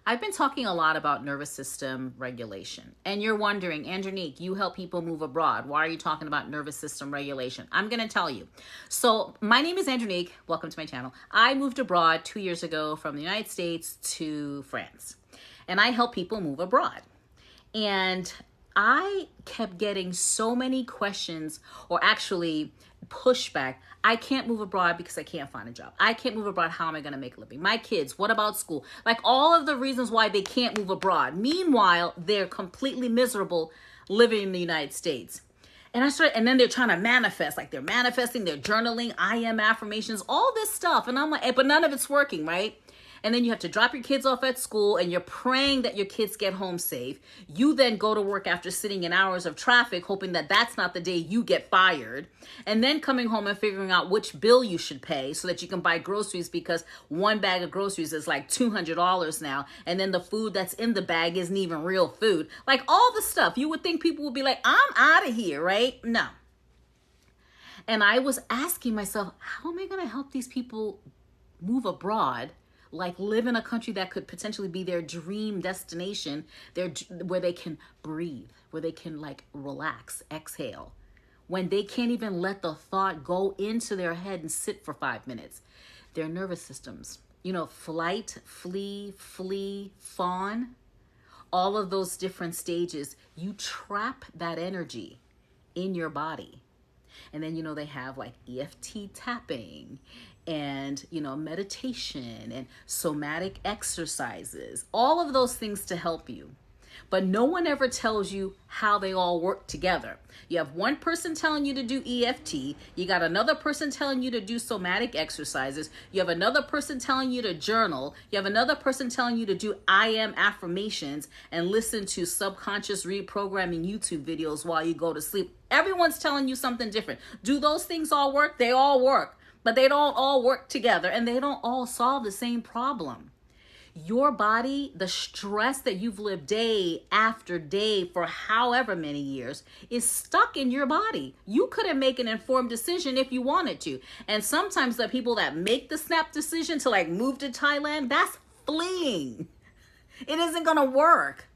I've been talking a lot about nervous system regulation, and you're wondering, Andronique, you help people move abroad. Why are you talking about nervous system regulation? I'm going to tell you. So my name is Andronique. Welcome to my channel. I moved abroad 2 years ago from the United States to France, and I help people move abroad. And I kept getting so many questions, or actually pushback. I can't move abroad because I can't find a job. I can't move abroad. How am I going to make a living? My kids, what about school? Like all of the reasons why they can't move abroad. Meanwhile, they're completely miserable living in the United States. And then they're trying to manifest, like they're manifesting, they're journaling, I am affirmations, all this stuff. And I'm like, but none of it's working, right? And then you have to drop your kids off at school and you're praying that your kids get home safe. You then go to work after sitting in hours of traffic, hoping that that's not the day you get fired. And then coming home and figuring out which bill you should pay so that you can buy groceries, because one bag of groceries is like $200 now. And then the food that's in the bag isn't even real food. Like all the stuff. You would think people would be like, I'm out of here, right? No. And I was asking myself, how am I going to help these people move abroad? Like live in a country that could potentially be their dream destination, where they can breathe, where they can like relax, exhale, when they can't even let the thought go into their head and sit for 5 minutes. Their nervous systems, flight, flee, fawn, all of those different stages, you trap that energy in your body. And then, they have like EFT tapping and, meditation and somatic exercises, all of those things to help you. But no one ever tells you how they all work together. You have one person telling you to do EFT. You got another person telling you to do somatic exercises. You have another person telling you to journal. You have another person telling you to do I am affirmations and listen to subconscious reprogramming YouTube videos while you go to sleep. Everyone's telling you something different. Do those things all work? They all work, but they don't all work together and they don't all solve the same problem. Your body, the stress that you've lived day after day for however many years, is stuck in your body. You couldn't make an informed decision if you wanted to. And sometimes the people that make the snap decision to like move to Thailand, that's fleeing. It isn't going to work.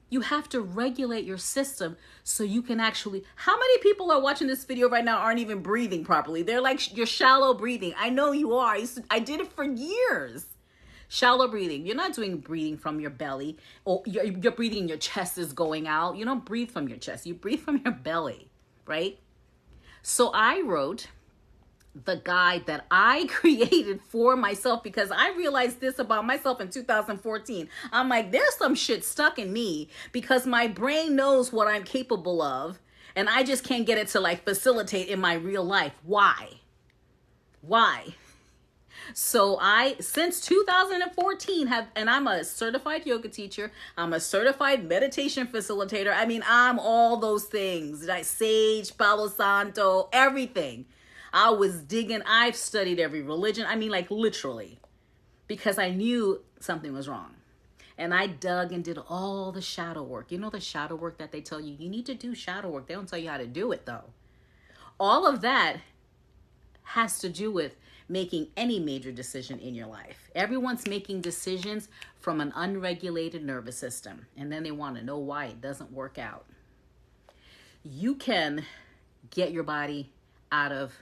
You have to regulate your system so you can actually, how many people are watching this video right now aren't even breathing properly? They're like, you're shallow breathing. I know you are. I did it for years. Shallow breathing. You're not doing breathing from your belly, or you're breathing, your chest is going out. You don't breathe from your chest. You breathe from your belly, right? So I wrote the guide that I created for myself because I realized this about myself in 2014. I'm like, there's some shit stuck in me because my brain knows what I'm capable of and I just can't get it to like facilitate in my real life. Why? So since 2014 and I'm a certified yoga teacher. I'm a certified meditation facilitator. I mean, I'm all those things, like Sage, Palo Santo, everything. I was digging. I've studied every religion. I mean, like literally, because I knew something was wrong. And I dug and did all the shadow work. The shadow work that they tell you need to do shadow work. They don't tell you how to do it though. All of that has to do with making any major decision in your life. Everyone's making decisions from an unregulated nervous system, and then they want to know why it doesn't work out. You can get your body out of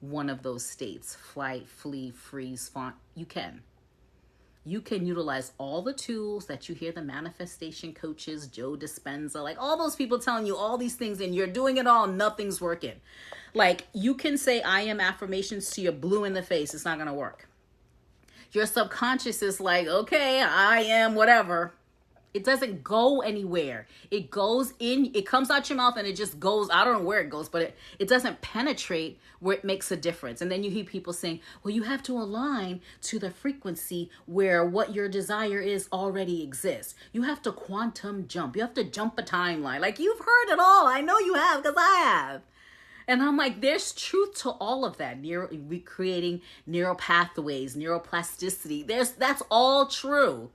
one of those states: flight, flee, freeze, fawn. You can utilize all the tools that you hear the manifestation coaches, Joe Dispenza, like all those people telling you all these things, and you're doing it all, nothing's working. Like you can say I am affirmations to your blue in the face. It's not going to work. Your subconscious is like, okay, I am whatever. It doesn't go anywhere. It goes in, it comes out your mouth and it just goes, I don't know where it goes, but it doesn't penetrate where it makes a difference. And then you hear people saying, well, you have to align to the frequency where what your desire is already exists. You have to quantum jump. You have to jump a timeline. Like you've heard it all. I know you have, because I have. And I'm like, there's truth to all of that. Recreating neural pathways, neuroplasticity. That's all true.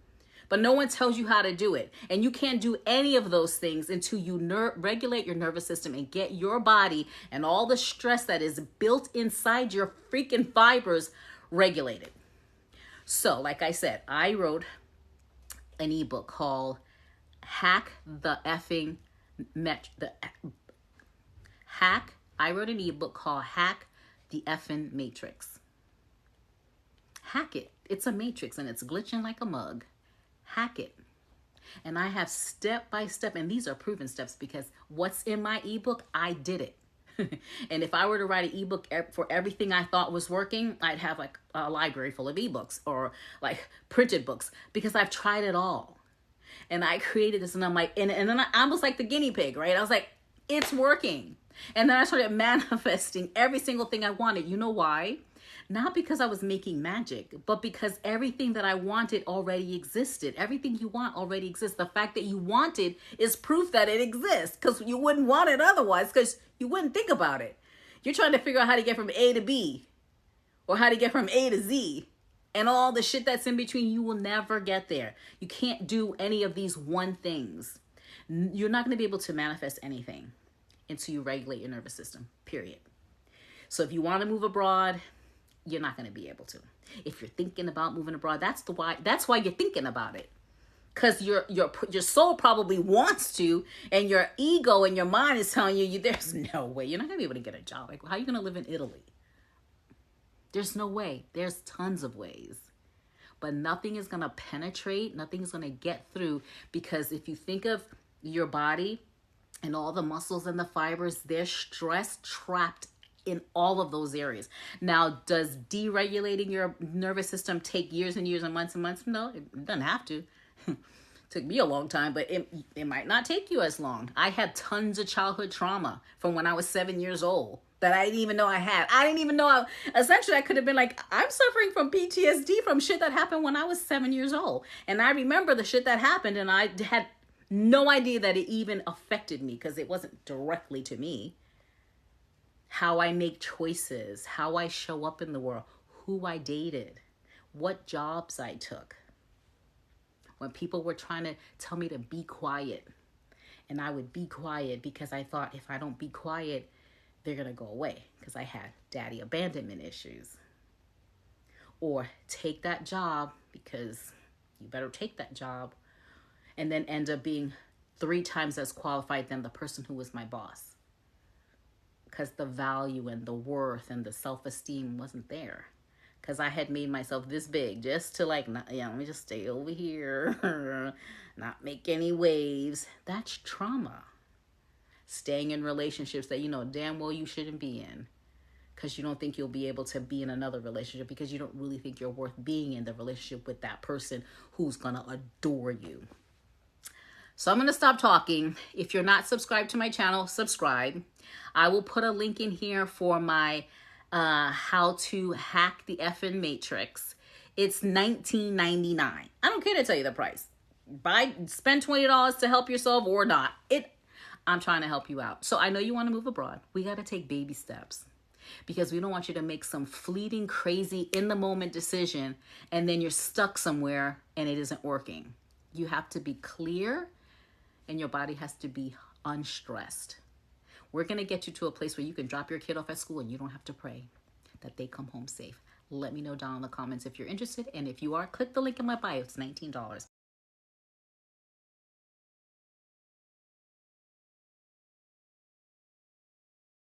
But no one tells you how to do it. And you can't do any of those things until you regulate your nervous system and get your body and all the stress that is built inside your freaking fibers regulated. So, like I said, I wrote an ebook called Hack the Effing Met the Hack. I wrote an ebook called Hack the Effing Matrix. Hack it. It's a matrix and it's glitching like a mug. Hack it. And I have step by step, and these are proven steps because what's in my ebook, I did it. And if I were to write an ebook for everything I thought was working, I'd have like a library full of ebooks or like printed books because I've tried it all. And I created this and I'm like, and then I was like the guinea pig, right? I was like, it's working. And then I started manifesting every single thing I wanted. You know why? Not because I was making magic, but because everything that I wanted already existed. Everything you want already exists. The fact that you want it is proof that it exists, because you wouldn't want it otherwise, because you wouldn't think about it. You're trying to figure out how to get from A to B or how to get from A to Z. And all the shit that's in between, you will never get there. You can't do any of these one things. You're not going to be able to manifest anything until you regulate your nervous system, period. So if you want to move abroad, you're not going to be able to. If you're thinking about moving abroad, that's why you're thinking about it. Because your soul probably wants to, and your ego and your mind is telling you there's no way. You're not going to be able to get a job. Like, how are you going to live in Italy? There's no way. There's tons of ways. But nothing is going to penetrate. Nothing is going to get through, because if you think of your body and all the muscles and the fibers, there's stress trapped in all of those areas. Now, does deregulating your nervous system take years and years and months and months? No, it doesn't have to. Took me a long time, but it might not take you as long. I had tons of childhood trauma from when I was 7 years old that I didn't even know I had. I didn't even know. Essentially, I could have been like, I'm suffering from PTSD from shit that happened when I was 7 years old. And I remember the shit that happened, and I had no idea that it even affected me because it wasn't directly to me. How I make choices, how I show up in the world, who I dated, what jobs I took. When people were trying to tell me to be quiet, and I would be quiet because I thought if I don't be quiet, they're going to go away, because I had daddy abandonment issues. Or take that job because you better take that job, and then end up being 3 times as qualified than the person who was my boss. Because the value and the worth and the self-esteem wasn't there. Because I had made myself this big just to like, not, let me just stay over here, not make any waves. That's trauma. Staying in relationships that you know damn well you shouldn't be in, because you don't think you'll be able to be in another relationship, because you don't really think you're worth being in the relationship with that person who's going to adore you. So I'm going to stop talking. If you're not subscribed to my channel, subscribe. I will put a link in here for my how to hack the effing matrix. It's $19.99. I don't care to tell you the price. Spend $20 to help yourself or not. I'm trying to help you out. So I know you want to move abroad. We got to take baby steps, because we don't want you to make some fleeting, crazy, in the moment decision and then you're stuck somewhere and it isn't working. You have to be clear, and your body has to be unstressed. We're going to get you to a place where you can drop your kid off at school and you don't have to pray that they come home safe. Let me know down in the comments if you're interested. And if you are, click the link in my bio. It's $19.